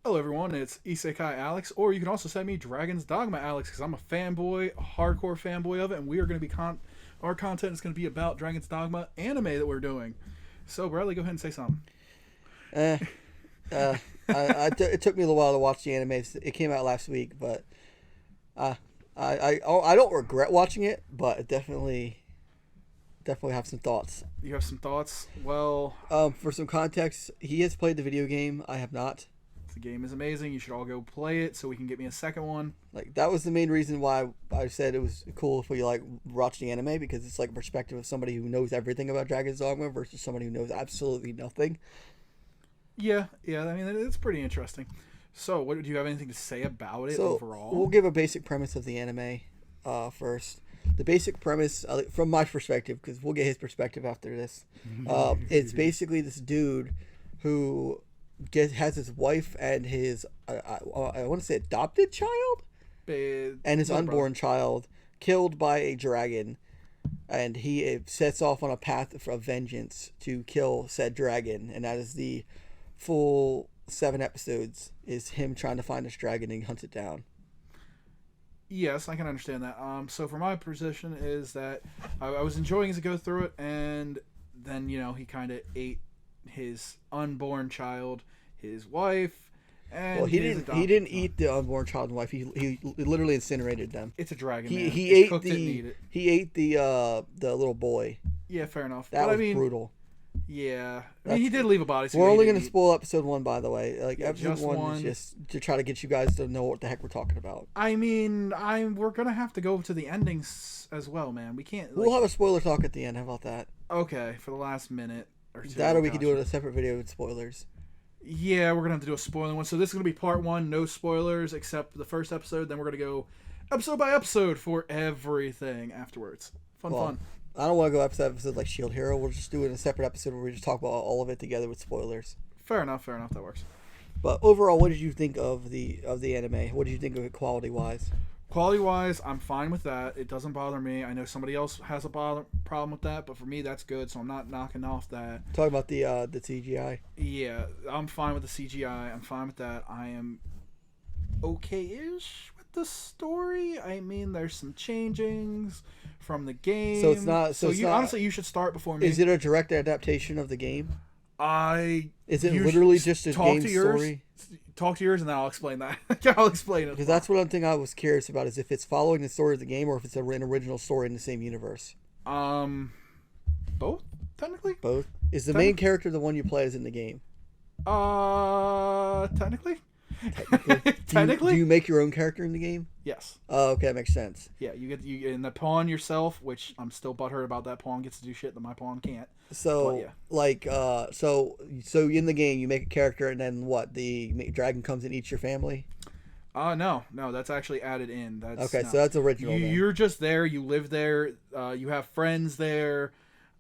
Hello, everyone. It's Isekai Alex, or you can also send me Dragon's Dogma Alex, because I'm a fanboy, a hardcore fanboy of it, and we are going to be our content is going to be about Dragon's Dogma anime that we're doing. So, Bradley, go ahead and say something. Eh, uh, it took me a little while to watch the anime. It came out last week, but uh, I don't regret watching it, but it definitely have some thoughts. You have some thoughts? Well, For some context, he has played the video game. I have not. the game is amazing. You should all go play it so we can get me a second one. Like that was the main reason why I said it was cool if we watch the anime, because it's like a perspective of somebody who knows everything about Dragon's Dogma versus somebody who knows absolutely nothing. Yeah. I mean, it's pretty interesting. So, what do you have anything to say about it overall? We'll give a basic premise of the anime first. The basic premise, from my perspective, because we'll get his perspective after this, it's basically this dude who has his wife and his, I want to say adopted child? And his unborn child killed by a dragon. And he sets off on a path of vengeance to kill said dragon. And that is the full 7 episodes, is him trying to find this dragon and hunt it down. Yes, I can understand that. So for my position is that I was enjoying as I go through it, and then he kind of ate his unborn child, his wife, and well, he didn't eat the unborn child and wife. He literally incinerated them. It's a dragon. He ate the little boy. Yeah, fair enough. That was brutal. Yeah, I mean, he did leave a body. So we're only going to spoil episode 1, by the way. Episode 1 one is just to try to get you guys to know what the heck we're talking about. I mean, we're gonna have to go to the endings as well, man. We can't. We'll have a spoiler talk at the end. How about that? Okay, for the last minute or two. That, or we could do it in a separate video with spoilers. Yeah, we're gonna have to do a spoiler one. So this is gonna be part 1, no spoilers except the first episode. Then we're gonna go episode by episode for everything afterwards. Fun. I don't want to go episode like Shield Hero. We'll just do it in a separate episode where we just talk about all of it together with spoilers. Fair enough. That works. But overall, what did you think of the anime? What did you think of it quality wise? Quality wise, I'm fine with that. It doesn't bother me. I know somebody else has a problem with that, but for me, that's good. So I'm not knocking off that. Talking about the CGI. Yeah, I'm fine with the CGI. I'm fine with that. I am okay-ish with the story. I mean, there's some changings from the game. So it's not. Honestly, you should start before me. Is it a direct adaptation of the game? Is it literally just a game story? Talk to yours, and then I'll explain that. I'll explain it. Because that's one thing I was curious about, is if it's following the story of the game or if it's an original story in the same universe. Both technically. Both. Is the main character the one you play as in the game? Technically. Do you make your own character in the game? Yes. Oh, okay, that makes sense. Yeah, you in the pawn yourself, which I'm still butthurt about. That pawn gets to do shit that my pawn can't. So, yeah. So in the game you make a character, and then what? The dragon comes and eats your family? No, that's actually added in. So that's original. You're just there. You live there. You have friends there.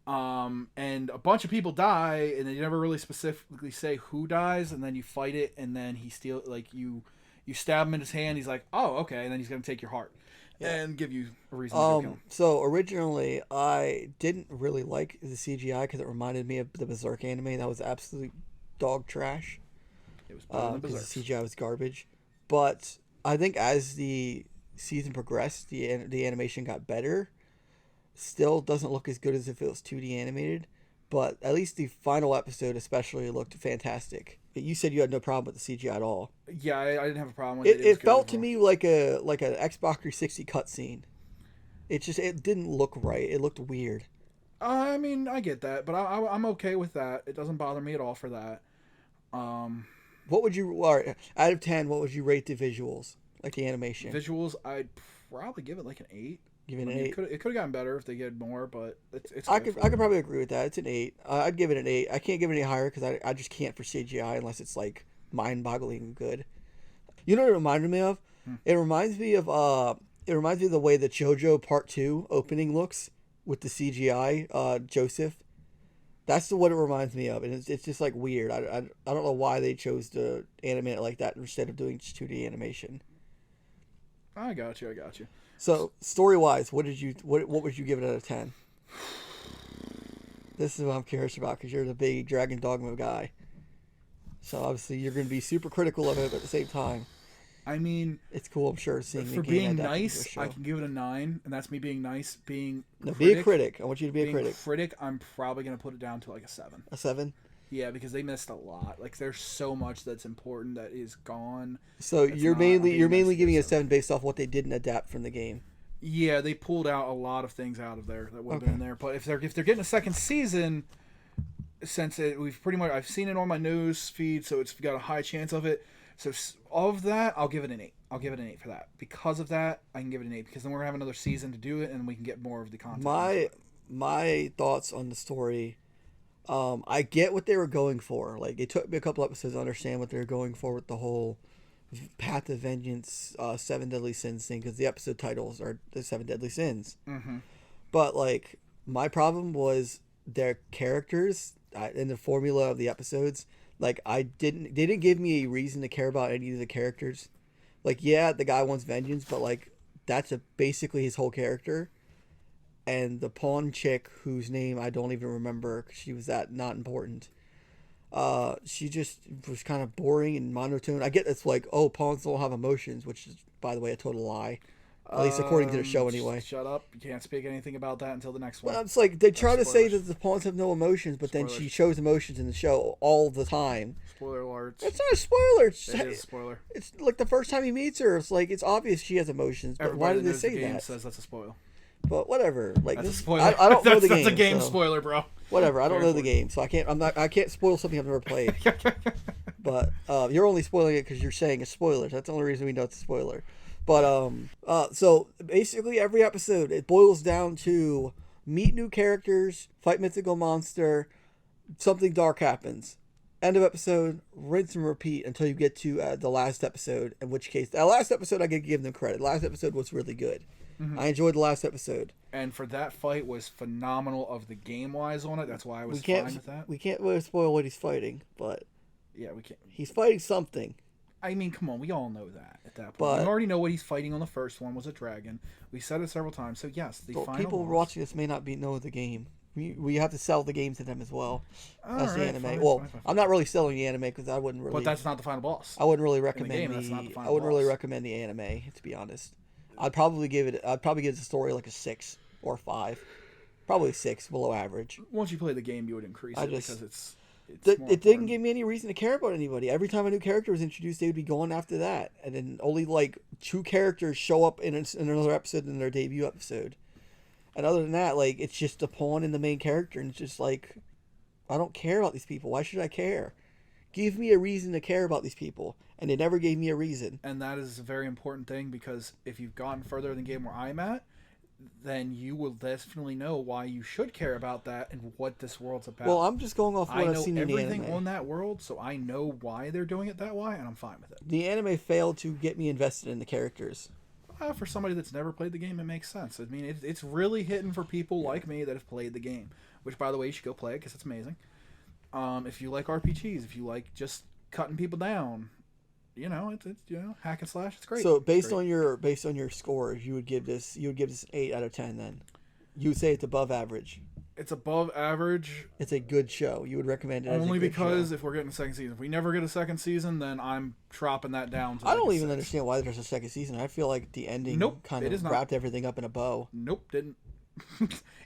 And a bunch of people die, and then you never really specifically say who dies, and then you fight it, and then he you stab him in his hand. He's like, oh, okay, and then he's gonna take your heart and give you a reason to kill him. So originally, I didn't really like the CGI because it reminded me of the Berserk anime. That was absolute dog trash. It was better than Berserk. The CGI was garbage, but I think as the season progressed, the animation got better. Still doesn't look as good as if it was 2D animated, but at least the final episode especially looked fantastic. You said you had no problem with the CGI at all. Yeah, I didn't have a problem with it. It felt to me like an Xbox 360 cutscene. It didn't look right. It looked weird. I mean, I get that, but I'm okay with that. It doesn't bother me at all for that. What would you, out of 10? What would you rate the visuals, like the animation? Visuals, I'd probably give it like an 8. Give it an 8. It could have gotten better if they get more, but it's. I could probably agree with that. It's an 8. I'd give it an 8. I can't give it any higher because I just can't for CGI unless it's like mind-boggling good. You know what it reminded me of? It reminds me of the way the JoJo Part 2 opening looks with the CGI Joseph. That's what it reminds me of, and it's just like weird. I don't know why they chose to animate it like that instead of doing just 2D animation. I got you. So story wise, what would you give it out of 10? This is what I'm curious about because you're the big Dragon Dogma guy. So obviously you're going to be super critical of it, but at the same time, I mean, it's cool. I'm sure seeing the for game being adapted into a nice, show. I can give it a 9, and that's me being nice. Being No, critic, be a critic. I want you to be a being critic. critic, I'm probably gonna put it down to like a 7. A 7. Yeah, because they missed a lot. Like there's so much that's important that is gone. So you're mainly giving it a so. 7 based off what they didn't adapt from the game. Yeah, they pulled out a lot of things out of there that would have been in there. But if they're getting a second season, since we've pretty much I've seen it on my news feed, so it's got a high chance of it. So of that, I'll give it an 8. I'll give it an 8 for that. Because of that, I can give it an 8 because then we're gonna have another season to do it, and we can get more of the content. My thoughts on the story. I get what they were going for. Like it took me a couple episodes to understand what they were going for with the whole Path of Vengeance, 7 Deadly Sins thing, because the episode titles are the 7 Deadly Sins. Mm-hmm. But like my problem was their characters in the formula of the episodes. Like they didn't give me a reason to care about any of the characters. Like yeah, the guy wants vengeance, but like that's basically his whole character. And the pawn chick, whose name I don't even remember, 'cause she was that not important. She just was kind of boring and monotone. I get it's like, oh, pawns don't have emotions, which is, by the way, a total lie. At least according to the show, anyway. Shut up! You can't speak anything about that until the next one. Well, it's like they try to say Spoilers. that the pawns have no emotions, but then Spoilers. she shows emotions in the show all the time. Spoiler alerts. It's not a spoiler. It is a spoiler. It's like the first time he meets her, it's like it's obvious she has emotions. But why Everybody did they knows say the game that? says that's a spoiler. But whatever. Like That's this, a spoiler. I don't know the game. That's a game so spoiler, bro. whatever. I don't Very know the game, so I can't spoil something I've never played. But you're only spoiling it because you're saying it's spoilers. That's the only reason we know it's a spoiler. But so basically every episode it boils down to meet new characters, fight mythical monster, something dark happens. End of episode, rinse and repeat until you get to the last episode. In which case, the last episode I could give them credit. The last episode was really good. Mm-hmm. I enjoyed the last episode. And for that fight was phenomenal of the game wise on it. That's why I was fine with that. We can't really spoil what he's fighting, but yeah, we can't. He's fighting something. I mean, come on, we all know that at that point. But, we already know what he's fighting on the first one was a dragon. We said it several times. So yes, the final people boss. watching this may not know the game. We have to sell the game to them as well. That's the anime. Fine. I'm not really selling the anime because I wouldn't really. But that's not the final boss. I wouldn't really recommend game, that's not the final I wouldn't really boss. recommend the anime, to be honest. I'd probably give the story like a 6 or a 5, probably 6, below average. Once you play the game, you would increase it because it's it didn't give me any reason to care about anybody. Every time a new character was introduced, they would be going after that, and then only like 2 characters show up in another episode in their debut episode. And other than that, like it's just a pawn in the main character, and it's just like I don't care about these people. Why should I care? Give me a reason to care about these people, and they never gave me a reason. And that is a very important thing because if you've gotten further in the game where I'm at, then you will definitely know why you should care about that and what this world's about. Well, I'm just going off what I've seen in the anime. I know everything on that world, so I know why they're doing it that way, and I'm fine with it. The anime failed to get me invested in the characters. For somebody that's never played the game, it makes sense. I mean, it's really hitting for people like me that have played the game. Which, by the way, you should go play it because it's amazing. If you like RPGs, if you like just cutting people down, it's hack and slash. It's great. So based on your scores, you would give this an 8 out of 10. Then you would say it's above average. It's above average. It's a good show. You would recommend it only as a good because show. If we're getting a second season, if we never get a second season, then I'm dropping that down. To I don't like even 6. understand why there's a second season. I feel like the ending kind of wrapped everything up in a bow. Nope, didn't.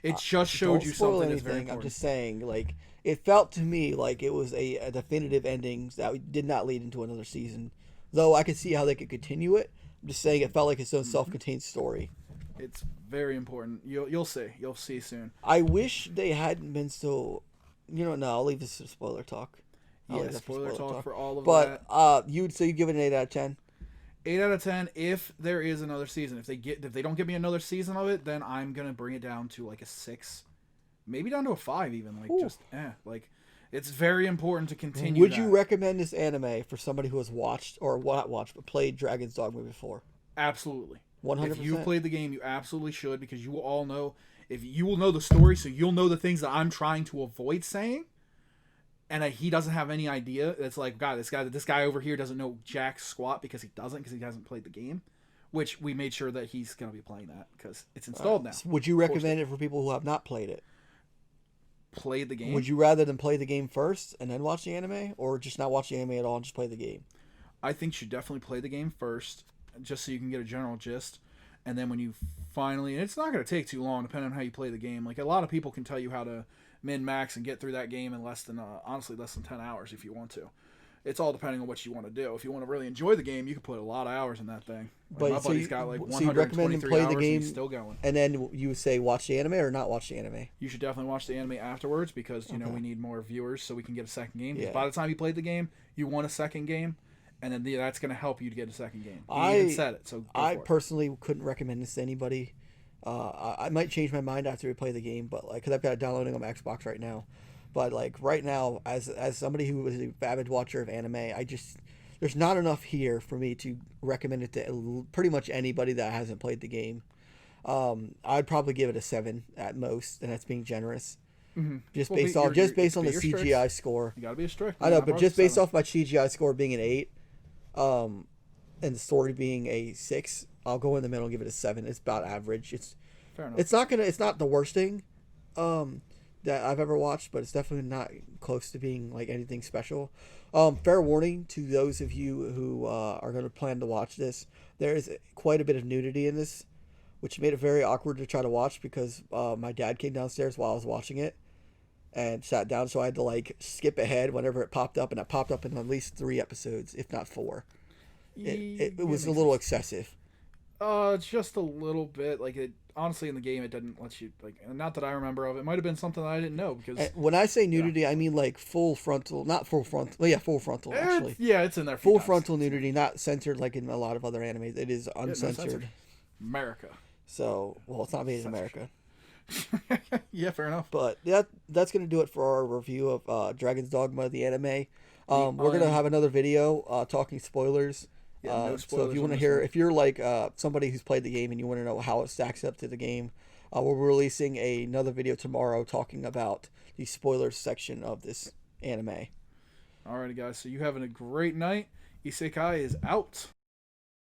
It just showed you something that's very important. I'm just saying, like it felt to me like it was a definitive ending that did not lead into another season. Though I could see how they could continue it. I'm just saying it felt like its own self-contained story. It's very important. You'll see. You'll see soon. I wish they hadn't been so. No, I'll leave this to spoiler talk. Spoiler talk for all of that. But you'd give it an 8 out of 10. 8 out of 10 if there is another season. If they don't give me another season of it, then I'm gonna bring it down to like a 6, maybe down to a 5 even. Like Ooh. It's very important to continue. Would you recommend this anime for somebody who has watched or not watched but played Dragon's Dogma before? Absolutely. 100%. If you've played the game, you absolutely should because you will all know. If you will know the story, so you'll know the things that I'm trying to avoid saying. And he doesn't have any idea. It's like, God, this guy over here doesn't know jack squat because he hasn't played the game. Which we made sure that he's going to be playing that because it's installed now. Would you recommend it for people who have not played it? played the game. Would you rather than play the game first and then watch the anime, or just not watch the anime at all and just play the game? I think you should definitely play the game first, just so you can get a general gist. And then when you finally, and it's not going to take too long, depending on how you play the game. Like a lot of people can tell you how to min max and get through that game in honestly less than 10 hours if you want to. It's all depending on what you want to do. If you want to really enjoy the game, you can put a lot of hours in that thing. Like But my so buddy's you, got like so you recommend them 123 play hours the game, and he's still going. and then you would say watch the anime or not watch the anime? You should definitely watch the anime afterwards because you know we need more viewers so we can get a second game. Because by the time you played the game, you want a second game, and then that's going to help you to get a second game. You even said it, so I personally couldn't recommend this to anybody. I might change my mind after we play the game, but like, because I've got it downloading on my Xbox right now. But like right now, as somebody who is an avid watcher of anime, there's not enough here for me to recommend it to pretty much anybody that hasn't played the game. I'd probably give it a 7 at most, and that's being generous. Mm-hmm. Just based on the CGI score. You gotta be strict. I know, but just based off my CGI score being an 8, and the story being a 6, I'll go in the middle and give it a 7. It's about average. Fair enough. It's not the worst thing that I've ever watched, but it's definitely not close to being like anything special. Fair warning to those of you who are going to plan to watch this. There is quite a bit of nudity in this, which made it very awkward to try to watch because my dad came downstairs while I was watching it and sat down, so I had to like skip ahead whenever it popped up, and it popped up in at least 3 episodes, if not 4. It was a little excessive. Just a little bit. Like it honestly in the game, it didn't let you like. Not that I remember of. It might have been something that I didn't know because when I say nudity, I mean like full frontal, not full frontal. Well, yeah, full frontal actually. It's in there. Full frontal nudity, not censored like in a lot of other animes. It is uncensored. America. So, well, it's not made in America. Yeah, fair enough. But that's gonna do it for our review of Dragon's Dogma, the anime. We're gonna have another video talking spoilers. No spoilers. So if you want to hear, if you're like somebody who's played the game and you want to know how it stacks up to the game, we're releasing another video tomorrow talking about the spoilers section of this anime. Alrighty, guys. So you having a great night. Isekai is out.